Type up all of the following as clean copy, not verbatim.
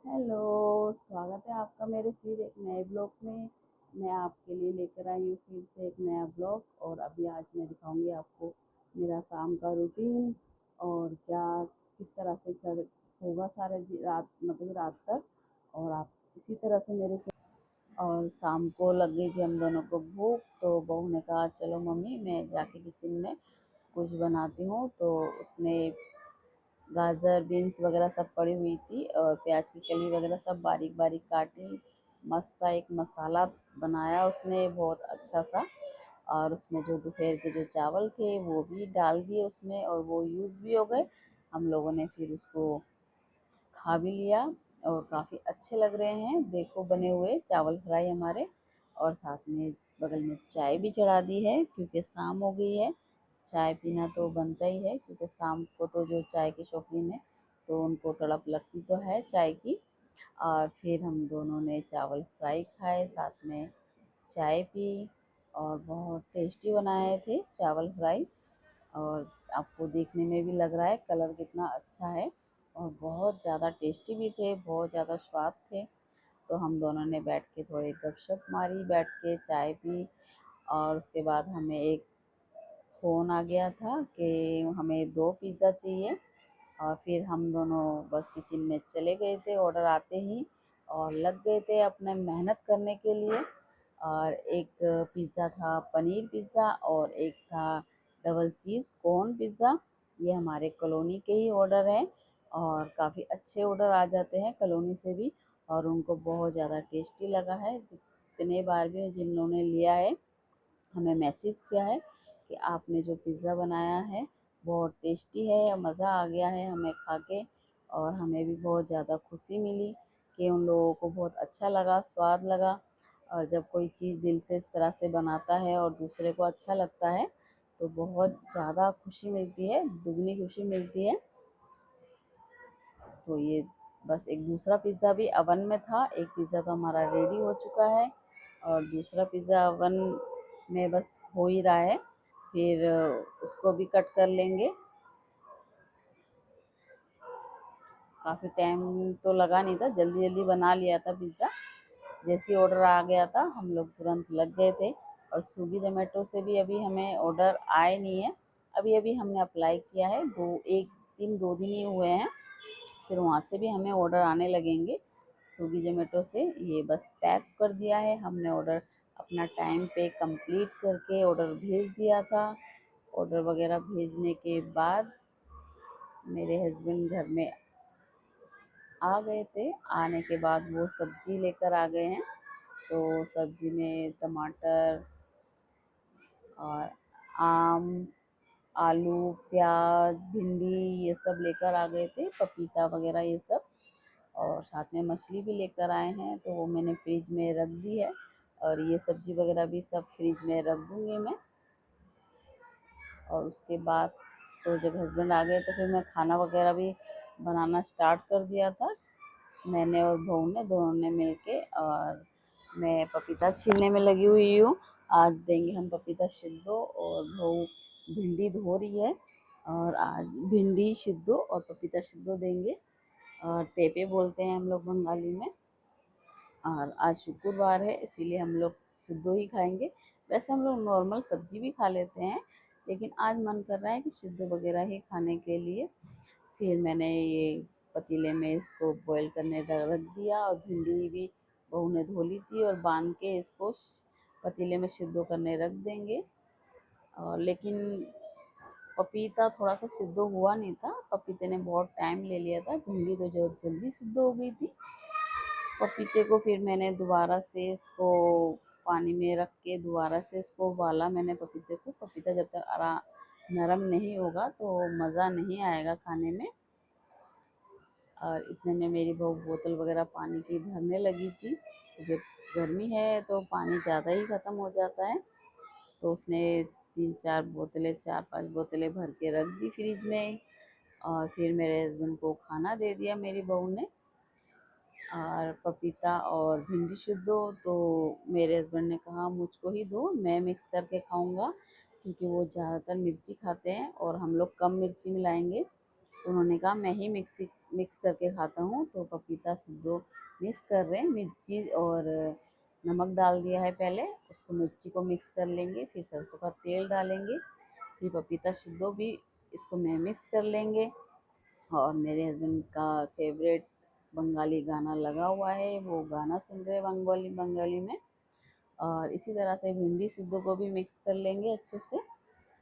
Hello, स्वागत है आपका मेरे फिर एक नए ब्लॉग में। मैं आपके लिए लेकर आई हूँ फिर से एक नया ब्लॉग। और अभी आज मैं दिखाऊंगी आपको मेरा शाम का रूटीन और क्या किस तरह से होगा सारे रात मतलब रात तक। और आप इसी तरह से मेरे से। और शाम को लग गई थी हम दोनों को भूख, तो बहू ने कहा चलो मम्मी मैं जाके किचन में कुछ बनाती हूँ। तो उसने गाजर बीन्स वगैरह सब पड़ी हुई थी और प्याज की कली वगैरह सब बारीक बारीक काटी। मस्त सा एक मसाला बनाया उसने बहुत अच्छा सा। और उसमें जो दोपहर के जो चावल थे वो भी डाल दिए उसमें और वो यूज़ भी हो गए। हम लोगों ने फिर उसको खा भी लिया और काफ़ी अच्छे लग रहे हैं देखो बने हुए चावल फ्राई हमारे। और साथ में बगल में चाय भी चढ़ा दी है क्योंकि शाम हो गई है। चाय पीना तो बनता ही है क्योंकि शाम को तो जो चाय के शौकीन है तो उनको तड़प लगती तो है चाय की। और फिर हम दोनों ने चावल फ्राई खाए, साथ में चाय पी और बहुत टेस्टी बनाए थे चावल फ्राई। और आपको देखने में भी लग रहा है कलर कितना अच्छा है और बहुत ज़्यादा टेस्टी भी थे, बहुत ज़्यादा स्वाद थे। तो हम दोनों ने बैठ के थोड़ी गपशप मारी, बैठ के चाय पी। और उसके बाद हमें एक फ़ोन आ गया था कि हमें 2 पिज़्ज़ा चाहिए। और फिर हम दोनों बस किचन में चले गए थे ऑर्डर आते ही और लग गए थे अपने मेहनत करने के लिए। और एक पिज़्ज़ा था पनीर पिज़्ज़ा और एक था डबल चीज़ कॉर्न पिज़्ज़ा। ये हमारे कॉलोनी के ही ऑर्डर हैं और काफ़ी अच्छे ऑर्डर आ जाते हैं कॉलोनी से भी। और उनको बहुत ज़्यादा टेस्टी लगा है, जितने बार भी जिन्होंने लिया है हमें मैसेज किया है कि आपने जो पिज़्ज़ा बनाया है बहुत टेस्टी है, मज़ा आ गया है हमें खा के। और हमें भी बहुत ज़्यादा खुशी मिली कि उन लोगों को बहुत अच्छा लगा, स्वाद लगा। और जब कोई चीज़ दिल से इस तरह से बनाता है और दूसरे को अच्छा लगता है तो बहुत ज़्यादा खुशी मिलती है, दुगनी खुशी मिलती है। तो ये बस एक दूसरा पिज़्ज़ा भी अवन में था, एक पिज़्ज़ा तो हमारा रेडी हो चुका है और दूसरा पिज़्ज़ा अवन में बस हो ही रहा है। फिर उसको भी कट कर लेंगे। काफ़ी टाइम तो लगा नहीं था, जल्दी जल्दी बना लिया था पिज़्ज़ा। जैसे ही ऑर्डर आ गया था हम लोग तुरंत लग गए थे। और स्विगी जोमेटो से भी अभी हमें ऑर्डर आए नहीं है, अभी अभी हमने अप्लाई किया है, 2 दिन ही हुए हैं। फिर वहाँ से भी हमें ऑर्डर आने लगेंगे स्विगी जोमेटो से। ये बस पैक कर दिया है हमने ऑर्डर, अपना टाइम पे कंप्लीट करके ऑर्डर भेज दिया था। ऑर्डर वगैरह भेजने के बाद मेरे हस्बैंड घर में आ गए थे, आने के बाद वो सब्जी लेकर आ गए हैं। तो सब्जी में टमाटर और आम, आलू, प्याज, भिंडी ये सब लेकर आ गए थे, पपीता वगैरह ये सब। और साथ में मछली भी लेकर आए हैं तो वो मैंने फ्रिज में रख दी है। और ये सब्जी वगैरह भी सब फ्रिज में रख दूँगी मैं। और उसके बाद तो जब हस्बैंड आ गए तो फिर मैं खाना वगैरह भी बनाना स्टार्ट कर दिया था, मैंने और बहू ने दोनों ने मिल के। और मैं पपीता छीलने में लगी हुई हूँ, आज देंगे हम पपीता सिद्धो और बहू भिंडी धो रही है। और आज भिंडी सिद्धो और पपीता सिद्धो देंगे और पेपे बोलते हैं हम लोग बंगाली में। और आज शुक्रवार है इसीलिए हम लोग सिद्धो ही खाएंगे। वैसे हम लोग नॉर्मल सब्जी भी खा लेते हैं लेकिन आज मन कर रहा है कि सिद्धो वगैरह ही खाने के लिए। फिर मैंने ये पतीले में इसको बॉईल करने रख दिया और भिंडी भी बहू ने धो ली थी और बांध के इसको पतीले में सिद्धो करने रख देंगे। और लेकिन पपीता थोड़ा सा सिद्ध हुआ नहीं था, पपीते ने बहुत टाइम ले लिया था, भिंडी तो जो जल्दी सिद्ध हो गई थी। पपीते को फिर मैंने दोबारा से इसको पानी में रख के दोबारा से इसको उबाला मैंने पपीते को। पपीता जब तक नरम नहीं होगा तो मज़ा नहीं आएगा खाने में। और इतने में मेरी बहू बोतल वगैरह पानी की भरने लगी थी, जब गर्मी है तो पानी ज़्यादा ही ख़त्म हो जाता है। तो उसने 4-5 बोतलें भर के रख दी फ्रिज में। और फिर मेरे हस्बैंड को खाना दे दिया मेरी बहू ने। और पपीता और भिंडी शुद्ध दो, तो मेरे हस्बैंड ने कहा मुझको ही दो, मैं मिक्स करके खाऊंगा क्योंकि वो ज़्यादातर मिर्ची खाते हैं और हम लोग कम मिर्ची मिलाएंगे। तो उन्होंने कहा मैं ही मिक्स करके खाता हूँ। तो पपीता सिद्धो मिक्स कर रहे हैं, मिर्ची और नमक डाल दिया है पहले, उसको मिर्ची को मिक्स कर लेंगे, फिर सरसों का तेल डालेंगे, फिर पपीता सिद्धो भी इसको मैं मिक्स कर लेंगे। और मेरे हस्बैंड का फेवरेट बंगाली गाना लगा हुआ है, वो गाना सुन रहे हैं बंगाली बंगाली में। और इसी तरह से भिंडी सिद्धो को भी मिक्स कर लेंगे अच्छे से।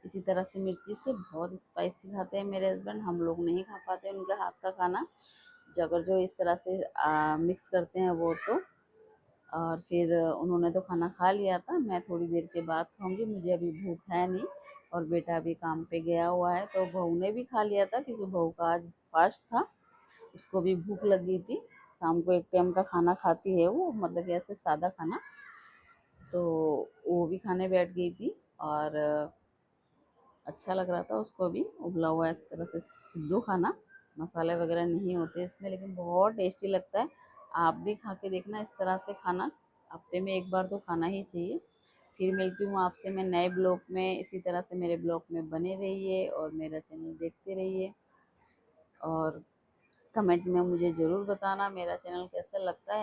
इसी तरह से मिर्ची से बहुत स्पाइसी खाते हैं मेरे हस्बैंड, हम लोग नहीं खा पाते उनके हाथ का खाना, अगर जो इस तरह से मिक्स करते हैं वो तो। और फिर उन्होंने तो खाना खा लिया था, मैं थोड़ी देर के बाद खाऊंगी, मुझे अभी भूख है नहीं। और बेटा भी काम पे गया हुआ है, तो बहू ने भी खा लिया था क्योंकि बहू का आज फास्ट था, उसको भी भूख लग गई थी। शाम को एक टाइम का खाना खाती है वो, मतलब कि ऐसे सादा खाना, तो वो भी खाने बैठ गई थी। और अच्छा लग रहा था उसको भी उबला हुआ इस तरह से सिद्धू खाना, मसाले वगैरह नहीं होते इसमें, लेकिन बहुत टेस्टी लगता है। आप भी खा के देखना इस तरह से खाना, हफ्ते में एक बार तो खाना ही चाहिए। फिर मिलती हूँ आपसे मैं नए ब्लॉग में, इसी तरह से मेरे ब्लॉग में बने रहिए और मेरा चैनल देखते रहिए। और कमेंट में मुझे ज़रूर बताना मेरा चैनल कैसा लगता है।